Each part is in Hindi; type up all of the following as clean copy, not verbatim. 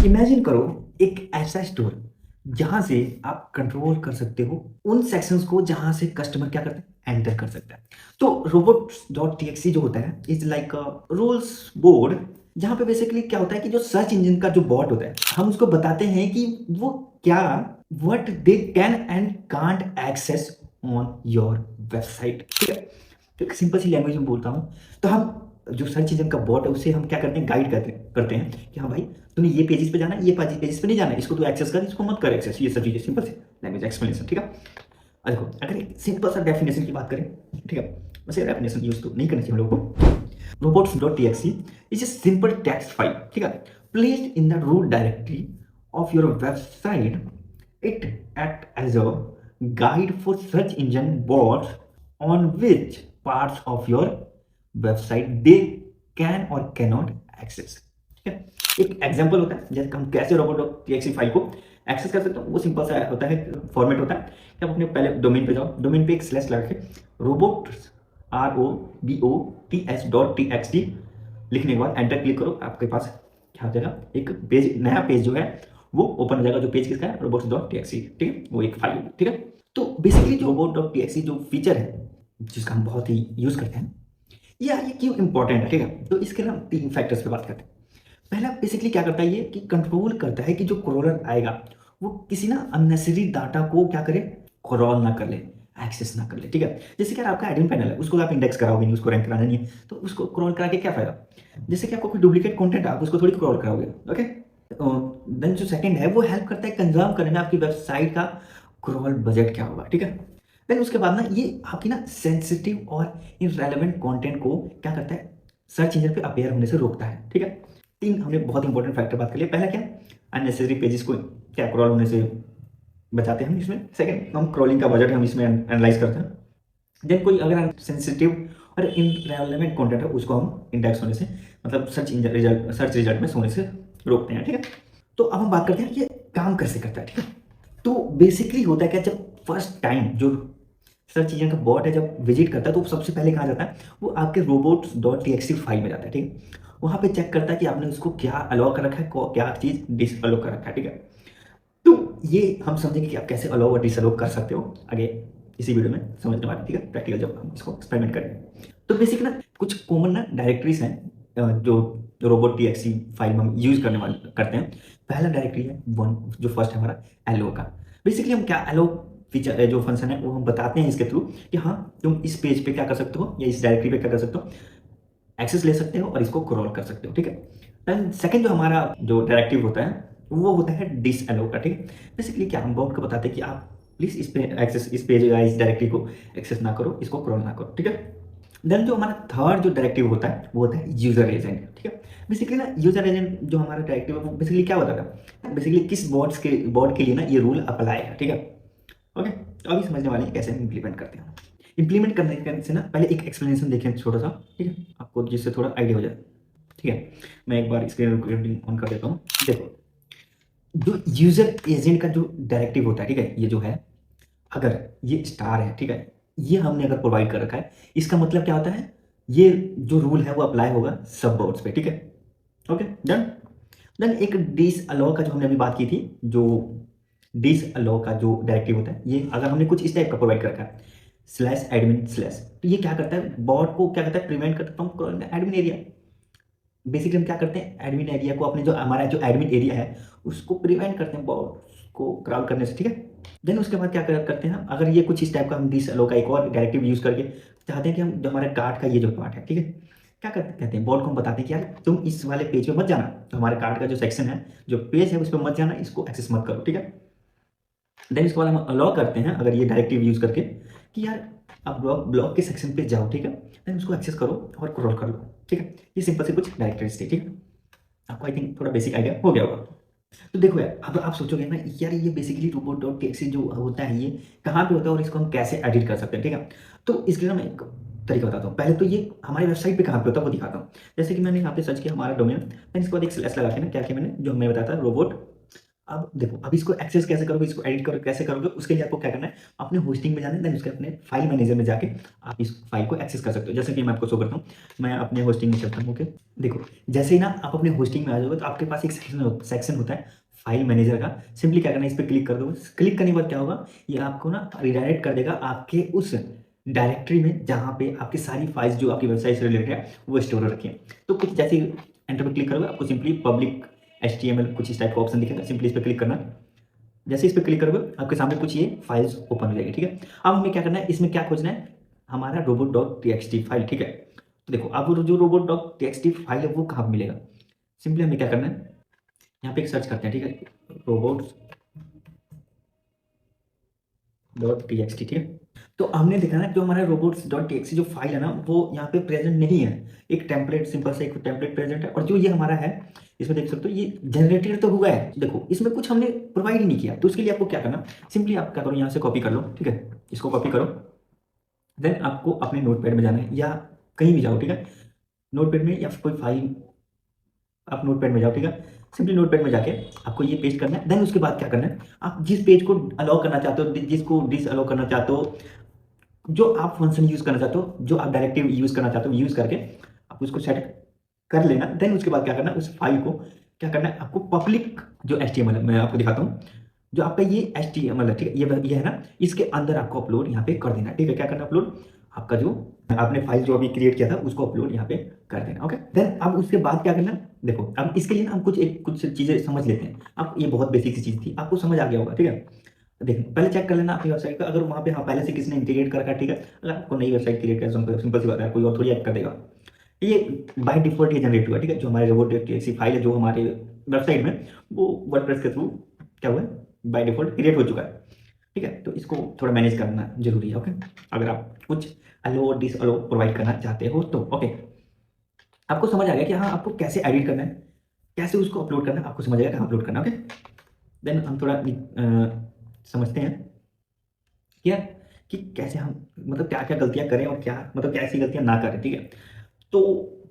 इमेजिन करो एक ऐसा स्टोर जहां से आप कंट्रोल कर सकते हो उन सेक्शंस को जहां से कस्टमर क्या करते हैं, एंटर कर सकता है। तो robots.txt जो होता है इज लाइक रूल्स बोर्ड, जहां पे बेसिकली क्या होता है कि जो सर्च इंजन का जो बॉट होता है हम उसको बताते हैं कि वो क्या what they can and can't access on your website. ठीक है, तो एक सिंपल सी लैंग्वेज में बोलता हूँ तो हम जो सर्च इंजन का बॉट है उसे हम क्या करते हैं, गाइड करते हैं कि हाँ भाई तुम्हें ये पेजेस पे जाना है, ये पेजेस पे नहीं जाना है, इसको तू एक्सेस कर, इसको मत कर एक्सेस। ये सब चीजें सिंपल सी लैंग्वेज एक्सप्लेनेशन। ठीक है, अब देखो अगर एक सिंपल सा डेफिनेशन की बात करें, ठीक है, वैसे डेफिनेशन यूज तो नहीं करनी चाहिए हम लोगों को। robots.txt is a simple text file, ठीक है, placed in the root directory of your website. It act as a guide for search engine bots on which parts of your website they can or cannot access। ठीक है, एक एग्जांपल होता है जैसे हम कैसे robots.txt फाइल को एक्सेस कर सकते हो। वो सिंपल सा होता है, फॉर्मेट होता है कि आप अपने पहले डोमेन पे जाओ, डोमेन पे एक स्लैश लगा के robots robots.txt लिखने के बाद एंटर क्लिक करो, आपके पास क्या हो जाएगा, एक पेज, नया पेज जो है वो ओपन हो जाएगा। जो पेज किसका है, robots.txt। ठीक है, वो एक फाइल, ठीक है। तो बेसिकली जो robots.txt जो फीचर है जिसका हम बहुत ही यूज करते हैं, ये क्यों इंपॉर्टेंट है, ठीक है, तो इसके ना तीन फैक्टर्स पे बात करते हैं। पहला बेसिकली क्या करता है ये कि कंट्रोल करता है कि जो क्रॉलर आएगा वो किसी ना अननेसेसरी डाटा को क्या करे, क्रॉल ना कर ले, एक्सेस ना कर ले। ठीक है, जैसे कि यार आपका एडमिन पैनल है, उसको आप इंडेक्स कराओगे नहीं, उसको रैंक कराना नहीं है, तो उसको क्रॉल करा के क्या फायदा। जैसे कि आपको कोई डुप्लीकेट कंटेंट आप उसको थोड़ी क्रॉल कराओगे। ओके, देन जो सेकंड है वो हेल्प करता है कंजर्व करने में आपकी वेबसाइट का क्रॉल बजट क्या होगा। ठीक है, देन उसके बाद ना ये आपकी ना सेंसिटिव और इनरेलेवेंट कंटेंट को क्या करता है, सर्च इंजन पे अपीयर होने से रोकता है। ठीक है, तीन हमने बहुत इंपॉर्टेंट फैक्टर बात कर लिया। पहला क्या, अननेसेसरी पेजेस को क्या क्रॉल होने से बचाते हैं हम इसमें। सेकंड, हम क्रॉलिंग का बजट हम इसमें एनालाइज करते हैं। देन कोई अगर सेंसिटिव और इनरेलेवेंट कंटेंट है उसको हम इंडेक्स होने से, मतलब सर्च रिजल्ट में होने से रोकते हैं। ठीक है, तो अब हम बात करते हैं ये काम कैसे करता है। ठीक है, तो बेसिकली होता है क्या, जब फर्स्ट टाइम जो सर्च इंजन का बॉट है जब विजिट करता है तो सबसे पहले कहाँ जाता है, वो आपके robots.txt फाइल में जाता है। ठीक है, वहां पे चेक करता है कि आपने उसको क्या अलाउ कर रखा है, क्या चीज डिस अलाउ कर रखा है। ठीक है, तो ये हम समझेंगे कि आप कैसे अलाउ और डिस अलाउ कर सकते हो आगे इसी वीडियो में समझने वाले। ठीक है, प्रैक्टिकल जब हम इसको एक्सपेरिमेंट करेंगे। तो बेसिक ना कुछ कॉमन ना डायरेक्टरीज हैं जो robots.txt फाइल में हम यूज करने वाले करते हैं। पहला डायरेक्टरी है वन, जो फर्स्ट है हमारा एलो का। बेसिकली हम क्या एलो फीचर जो फंक्शन है वो हम बताते हैं इसके थ्रू कि हाँ तुम इस पेज पे क्या कर सकते हो या इस डायरेक्टरी पे क्या कर सकते हो, एक्सेस ले सकते हो और इसको क्रॉल कर सकते हो। ठीक है, देन सेकंड जो हमारा जो डायरेक्टिव होता है वो होता है डिस अलो का। ठीक है, बेसिकली क्या हम बॉट को बताते हैं कि आप प्लीज इस पे एक्सेस, इस पेज या इस डायरेक्टरी को एक्सेस ना करो, इसको क्रॉल ना करो। ठीक है, देन जो हमारा थर्ड जो डायरेक्टिव होता है वो होता है यूजर एजेंट। ठीक है, बेसिकली ना यूजर एजेंट जो हमारा डायरेक्टिव है वो बेसिकली क्या बताता है, बेसिकली किस बॉट के लिए ना ये रूल अप्लाई है। ठीक है, ओके, तो अभी समझने वाले हैं कैसे हम इंप्लीमेंट करते हैं। इंप्लीमेंट करने से ना पहले एक एक्सप्लेनेशन देखें छोटा सा, ठीक है, आपको जिससे थोड़ा आइडिया हो जाए। ठीक है, मैं एक बार स्क्रीन रिकॉर्डिंग ऑन कर देता हूँ। देखो, जो यूजर एजेंट का जो डायरेक्टिव होता है, ठीक है, ये जो है अगर ये स्टार है, ठीक है, ये हमने अगर प्रोवाइड कर रखा है, इसका मतलब क्या होता है, ये जो रूल है वो अप्लाई होगा सब बोर्ड्स पे। ठीक है, ओके, डन। देन एक डिस अलाउ का जो हमने अभी बात की थी, जो डिस अलाउ का जो डायरेक्टिव होता है, ये अगर हमने कुछ इस टाइप का प्रोवाइड कर रखा है स्लैश एडमिन स्लैश, तो ये क्या करता है, बॉट को क्या करता है, प्रिवेंट करता है फ्रॉम एडमिन एरिया। बेसिकली हम क्या करते हैं, एडमिन एरिया को, अपने जो हमारा जो एडमिन एरिया है उसको प्रिवेंट करते हैं बॉट को क्राउड करने से। ठीक है, देन उसके बाद क्या करते हैं हम, अगर ये कुछ इस टाइप का हम डिस अलाउ का एक और डायरेक्टिव यूज करके चाहते हैं कि हम जो हमारे कार्ड का ये जो पार्ट है, ठीक है, क्या कहते हैं, बॉट को हम बताते हैं कि यार तुम इस वाले पेज पे मत जाना, तो हमारे कार्ड का जो सेक्शन है, जो पेज है उस पर मत जाना, इसको एक्सेस मत करो। ठीक है, देन इसके बाद हम अलाउ करते हैं अगर ये डायरेक्टिव यूज करके कि यार आप ब्लॉग के सेक्शन पे जाओ। ठीक है, देन उसको एक्सेस करो और क्रॉल कर लो। ठीक है, ये सिंपल से कुछ डायरेक्टरीज थी। ठीक है, आपको आई थिंक थोड़ा बेसिक आइडिया हो गया होगा। तो देखो यार, अब आप सोचोगे ना यार ये बेसिकली robots.txt जो होता है ये कहाँ पे होता है और इसको हम कैसे एडिट कर सकते हैं। ठीक है, तो इसके लिए मैं एक तरीका बताता हूँ। पहले तो ये हमारी वेबसाइट पे कहाँ पे होता है वो दिखाता हूँ। जैसे कि मैंने यहाँ पे सर्च किया हमारा डोमेन, मैंने इसके बाद एक स्लैश लगा के ना क्या किया मैंने, जो हमें बताया था अब देखो, अब इसको एक्सेस कैसे करोगे, इसको एडिट करो कैसे करोगे, उसके लिए आपको क्या करना है, अपने होस्टिंग में जाना है, देन उसके अपने फाइल मैनेजर में जाके आप इस फाइल को एक्सेस कर सकते हो। जैसे कि मैं आपको शो करता हूँ, मैं अपने होस्टिंग में चलता हूँ। ओके, देखो जैसे ही ना आप अपने होस्टिंग में आ जाओगे तो आपके पास एक सेक्शन होता है फाइल मैनेजर का। सिंपली क्या करना है, इस पर क्लिक कर दो। क्लिक करने के बाद क्या होगा, ये आपको ना रिडायरेक्ट कर देगा आपके उस डायरेक्टरी में जहाँ पे आपकी सारी फाइल्स जो आपकी वेबसाइट से रिलेटेड है वो स्टोर हो रखी है। तो कुछ जैसे एंटर पर क्लिक करोगे, आपको सिंपली पब्लिक HTML कुछ इस टाइप का ऑप्शन दिखेगा, सिंपली इस पर क्लिक करना। जैसे इस पर क्लिक करोगे आपके सामने कुछ ये फाइल्स ओपन हो जाएगी। ठीक है, अब हमें क्या करना है, इसमें क्या खोजना है, हमारा robot.txt फाइल। ठीक है, तो देखो अब जो robot.txt फाइल है वो कहाँ मिलेगा, सिंपली हमें क्या करना है, यहाँ पे एक सर्च करते हैं। ठीक है, robots.txt। ठीक है, तो हमने देखा ना जो हमारा robots.txt जो फाइल है ना वो यहाँ पे प्रेजेंट नहीं है। एक टेम्पलेट, सिंपल सा एक टेम्पलेट प्रेजेंट है, और जो ये हमारा है इसमें देख सकते हो ये जनरेटेड तो हुआ है, देखो इसमें कुछ हमने प्रोवाइड ही नहीं किया। तो उसके लिए आपको क्या करना, सिंपली आप क्या करो, यहाँ से कॉपी कर लो। ठीक है, इसको कॉपी करो, देन आपको अपने नोटपैड में जाना है या कहीं भी जाओ। ठीक है, नोटपैड में या फिर कोई फाइल, आप नोटपैड में जाओ। ठीक है, सिंपली नोटपैड में जाके आपको ये पेस्ट करना है। देन उसके बाद क्या करना है, आप जिस पेज को अलाउ करना चाहते हो, जिसको डिस अलाउ करना चाहते हो, जो आप फंक्शन यूज करना चाहते हो, जो आप डायरेक्टिव यूज करना चाहते हो, यूज करके आप उसको सेट कर लेना। देन उसके बाद क्या करना है, उस फाइल को क्या करना है, आपको पब्लिक जो HTML है मैं आपको दिखाता हूँ, जो आपका ये HTML है, ठीक है, ये है ना, इसके अंदर आपको अपलोड यहाँ पे कर देना। ठीक है, क्या करना, अपलोड आपका जो आपने फाइल जो अभी क्रिएट किया था उसको अपलोड यहाँ पे कर देना। ओके, देन अब उसके बाद क्या करना, देखो अब इसके लिए ना हम कुछ चीजें समझ लेते हैं। अब ये बहुत बेसिक सी चीज थी, आपको समझ आ गया होगा। ठीक है, देखो पहले चेक कर लेना अपनी वेबसाइट का, अगर वहाँ पे हाँ पहले से किसी ने इंटीग्रेट कर रखा है। ठीक है, अगर आपको नई वेबसाइट क्रिएट कर, सिंपल सी बात है, कोई और थोड़ी ऐड कर देगा, ये बाय डिफॉल्ट ये जनरेट हुआ। ठीक है, जो हमारे robots.txt फाइल है जो हमारे वेबसाइट में, वो वर्डप्रेस के थ्रू क्या हुआ है, बाय डिफॉल्ट क्रिएट हो चुका है। ठीक है, तो इसको थोड़ा मैनेज करना जरूरी है। ओके, अगर आप कुछ अलो डिस अलो प्रोवाइड करना चाहते हो तो। ओके, आपको समझ आ गया कि हाँ आपको कैसे एडिट करना है, कैसे उसको अपलोड करना है, आपको समझ आएगा कहाँ अपलोड करना है। ओके, देन हम थोड़ा समझते हैं क्या, कि कैसे हम मतलब क्या क्या गलतियां करें और क्या मतलब क्या ऐसी गलतियां ना करें। ठीक है, तो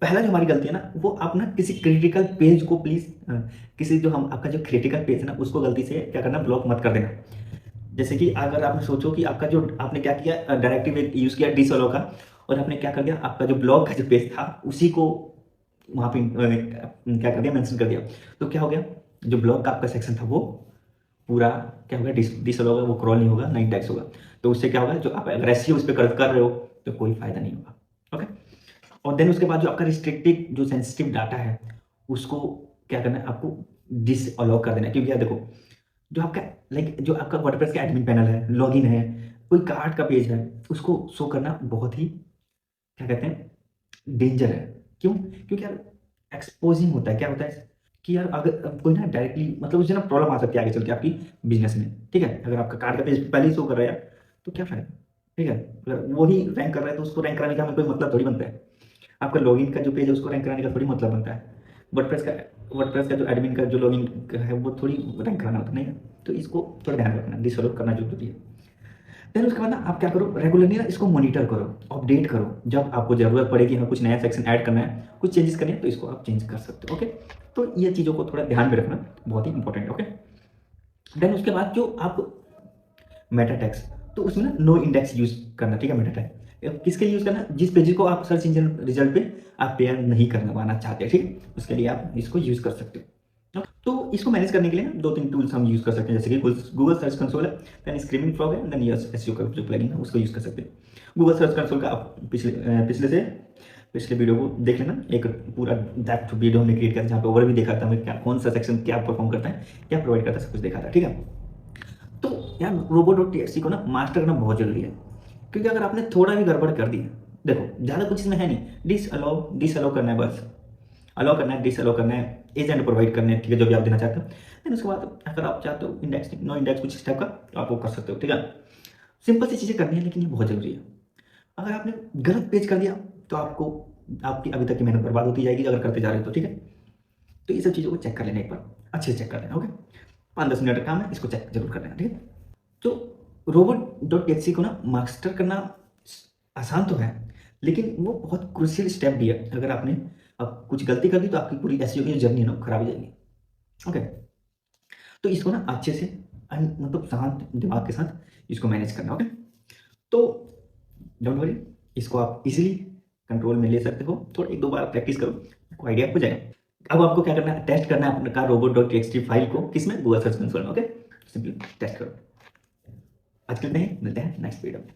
पहला जो हमारी गलती है ना, वो आप ना किसी क्रिटिकल पेज को प्लीज, किसी जो हम आपका जो क्रिटिकल पेज है ना उसको गलती से क्या करना, ब्लॉक मत कर देना। जैसे कि अगर आपने सोचो कि आपका जो आपने क्या किया, डायरेक्टिव यूज किया डिसअलो का, और आपने क्या कर दिया, आपका जो ब्लॉग का जो पेज था उसी को वहां पे क्या कर दिया, मेंशन कर दिया। तो क्या हो गया, जो ब्लॉग का आपका सेक्शन था वो पूरा क्या होगा, डिसअल होगा, वो क्रॉल नहीं होगा, ना इंडेक्स होगा। तो उससे क्या होगा, जो आप अग्रेसिव उस पर कर रहे हो तो कोई फायदा नहीं होगा। ओके, और देन उसके बाद जो आपका रिस्ट्रिक्टेड जो सेंसिटिव डाटा है उसको क्या करना है, आपको डिस अलाउ कर देना है। क्योंकि यार देखो, जो आपका लाइक जो आपका वर्डप्रेस का एडमिन पैनल है, लॉगिन है, कोई कार्ड का पेज है, उसको शो करना बहुत ही क्या कहते हैं, डेंजर है। क्यों, क्योंकि यार एक्सपोजिंग होता है, क्या होता है कि यार अगर कोई ना डायरेक्टली मतलब उससे ना प्रॉब्लम आ सकती है आगे चल के आपकी बिजनेस में। ठीक है, अगर आपका कार्ड का पेज पहले ही शो कर रहा है यार तो क्या फायदा। ठीक है, अगर वो ही रैंक कर रहा है तो उसको रैंक कराने का हमें कोई मतलब थोड़ी बनता है। आपका लॉगिन का जो पेज है उसको रैंक कराने का थोड़ी मतलब बनता है। वर्डप्रेस का जो एडमिन का जो लॉगिन है वो थोड़ी रैंक कराना होता नहीं है। तो इसको थोड़ा ध्यान रखना, डिसअलाउ करना जरूरी है। देन उसके बाद ना आप क्या करो, रेगुलरली ना इसको मॉनिटर करो, अपडेट करो। जब आपको जरूरत पड़ेगी, हाँ कुछ नया सेक्शन ऐड करना है, कुछ चेंजेस करने हैं, तो इसको आप चेंज कर सकते हो। ओके, तो ये चीज़ों को थोड़ा ध्यान में रखना बहुत ही इंपॉर्टेंट है। ओके, देन उसके बाद जो आप मेटा टैग्स, तो उसमें ना नो इंडेक्स यूज करना। ठीक है, मेटा टैग किसके लिए यूज करना, जिस पेज को आप सर्च इंजन रिजल्ट पे आप पेयर नहीं करवाना चाहते। ठीक, उसके लिए आप इसको यूज कर सकते हो। तो इसको मैनेज करने के लिए ना 2-3 टूल्स हम यूज कर सकते हैं, जैसे कि गूगल सर्च कंसोल है, देन स्क्रीमिंग फ्रॉग है, देन यस एसईओ का जो प्लगइन है उसको यूज कर सकते हैं। गूगल सर्च कंसोल का आप पिछले वीडियो को देख लेना, एक पूरा डेप्थ वीडियो हमने क्रिएट किया था जहाँ पे ओवरव्यू देखा था हमें क्या कौन सा सेक्शन क्या परफॉर्म करता है, क्या प्रोवाइड करता है, सब कुछ देखा था। ठीक है, तो यार robot.txt को ना मास्टर करना बहुत जरूरी है। क्योंकि अगर आपने थोड़ा भी गड़बड़ कर दी, देखो ज़्यादा कुछ इसमें है नहीं, डिस अलाउ करना है, बस अलाउ करना है, डिस अलाउ करना है, एजेंट प्रोवाइड करने हैं। ठीक है, जो भी आप देना चाहते हो। देन उसके बाद अगर आप चाहते हो इंडेक्स नो इंडेक्स कुछ इस टाइप का तो आप वो कर सकते हो। ठीक है, सिंपल सी चीज़ें करनी है, लेकिन ये बहुत जरूरी है। अगर आपने गलत पेज कर दिया तो आपको आपकी अभी तक की मेहनत बर्बाद होती जाएगी, अगर करते जा रहे हो तो। ठीक है, तो ये सब चीज़ों को चेक कर लेना, एक बार अच्छे से चेक कर लेना। ओके, 5-10 मिनट का काम है, इसको चेक जरूर कर लेना। ठीक है, तो robot.txt को ना मास्टर करना आसान तो है, लेकिन वो बहुत क्रूशियल स्टेप भी है। अगर आपने अब कुछ गलती कर दी तो आपकी पूरी एसईओ की जो जर्नी है ना खराब हो जाएगी। ओके, तो इसको ना अच्छे से मतलब शांत दिमाग के साथ इसको मैनेज करना, ओके। तो डोंट वरी, इसको आप इजीली कंट्रोल में ले सकते हो। थोड़ा 1-2 बार प्रैक्टिस करो, आपको आइडिया हो जाएगा। अब आपको क्या करना है, टेस्ट करना है अपने robot.txt फाइल को किसमें, गूगल सर्च कंसोल में, ओके। सिंपली टेस्ट करो। आज के लिए नहीं, मिलते हैं नेक्स्ट वीडियो में।